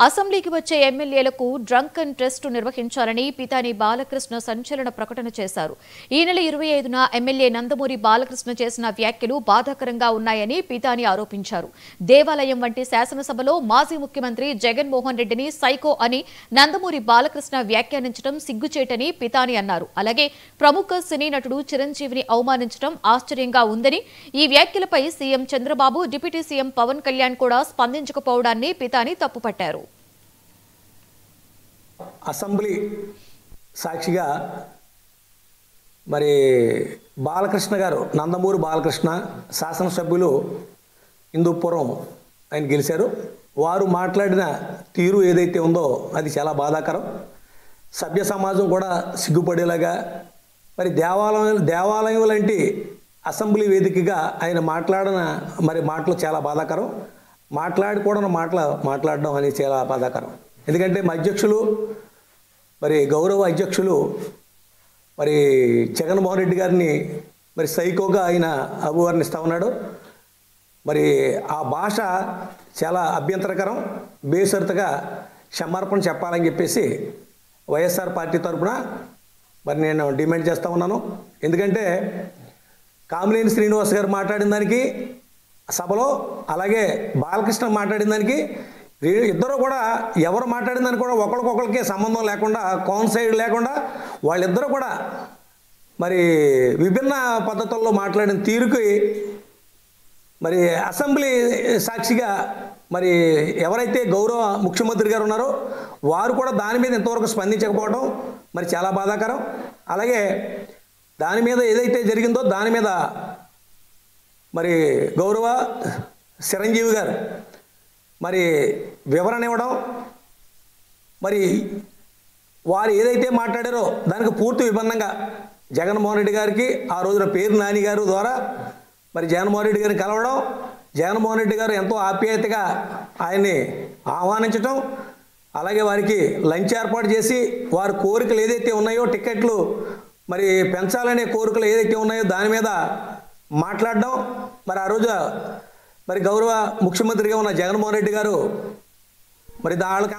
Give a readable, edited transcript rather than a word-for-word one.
అసెంబ్లీకి వచ్చే ఎమ్మెల్యేలకు డ్రంక్ అండ్ టెస్ట్ నిర్వహించాలని పితాని బాలకృష్ణ సంచలన ప్రకటన చేశారు. ఈ నెల 25న ఎమ్మెల్యే నందమూరి బాలకృష్ణ చేసిన వ్యాఖ్యలు బాధాకరంగా ఉన్నాయని పితాని ఆరోపించారు. దేవాలయం వంటి శాసనసభలో మాజీ ముఖ్యమంత్రి జగన్మోహన్ రెడ్డిని సైకో అని నందమూరి బాలకృష్ణ వ్యాఖ్యానించడం సిగ్గుచేటని పితాని అన్నారు. అలాగే ప్రముఖ సినీ నటుడు చిరంజీవిని అవమానించడం ఆశ్చర్యంగా ఉందని, ఈ వ్యాఖ్యలపై CM Chandrababu, deputy CM Pawan Kalyan కూడా స్పందించకపోవడాన్ని పితాని తప్పుపట్టారు. అసెంబ్లీ సాక్షిగా మరి బాలకృష్ణ గారు, నందమూరి బాలకృష్ణ శాసనసభ్యులు హిందూపురం ఆయన గెలిచారు. వారు మాట్లాడిన తీరు ఏదైతే ఉందో అది చాలా బాధాకరం. సభ్య సమాజం కూడా సిగ్గుపడేలాగా, మరి దేవాలయం లాంటి అసెంబ్లీ వేదికగా ఆయన మాట్లాడిన మాటలు చాలా బాధాకరం. మాట్లాడకూడని మాట్లాడడం అనేది చాలా బాధాకరం. ఎందుకంటే మా అధ్యక్షులు, గౌరవ అధ్యక్షులు జగన్మోహన్ రెడ్డి గారిని సైకోగా ఆయన అభివర్ణిస్తూ ఉన్నాడు. ఆ భాష చాలా అభ్యంతరకరం. బేసరితగా క్షమార్పణ చెప్పాలని చెప్పేసి వైఎస్ఆర్ పార్టీ తరఫున నేను డిమాండ్ చేస్తూ ఉన్నాను. ఎందుకంటే కామినేని శ్రీనివాస్ గారు మాట్లాడిన దానికి సభలో, అలాగే బాలకృష్ణ మాట్లాడిన దానికి ఇద్దరు కూడా, ఎవరు మాట్లాడిన దానికి కూడా ఒకరికొకరికి సంబంధం లేకుండా, కోన్సైడ్ లేకుండా వాళ్ళిద్దరూ కూడా విభిన్న పద్ధతుల్లో మాట్లాడిన తీరుకి అసెంబ్లీ సాక్షిగా ఎవరైతే గౌరవ ముఖ్యమంత్రి గారు ఉన్నారో వారు కూడా దాని మీద ఇంతవరకు స్పందించకపోవడం చాలా బాధాకరం. అలాగే దాని మీద ఏదైతే జరిగిందో దాని మీద గౌరవ చిరంజీవి గారు వివరణ ఇవ్వడం, వారు ఏదైతే మాట్లాడారో దానికి పూర్తి విభిన్నంగా జగన్మోహన్ రెడ్డి గారికి ఆ రోజున పేరు నాని గారు ద్వారా జగన్మోహన్ రెడ్డి గారిని కలవడం, జగన్మోహన్ రెడ్డి గారు ఎంతో ఆప్యాయతగా ఆయన్ని ఆహ్వానించడం, అలాగే వారికి లంచ్ ఏర్పాటు చేసి వారి కోరికలు ఏదైతే ఉన్నాయో, టికెట్లు పెంచాలనే కోరికలు ఏదైతే ఉన్నాయో దాని మీద మాట్లాడడం, ఆ రోజు గౌరవ ముఖ్యమంత్రిగా ఉన్న జగన్మోహన్ రెడ్డి గారు వాళ్ళకి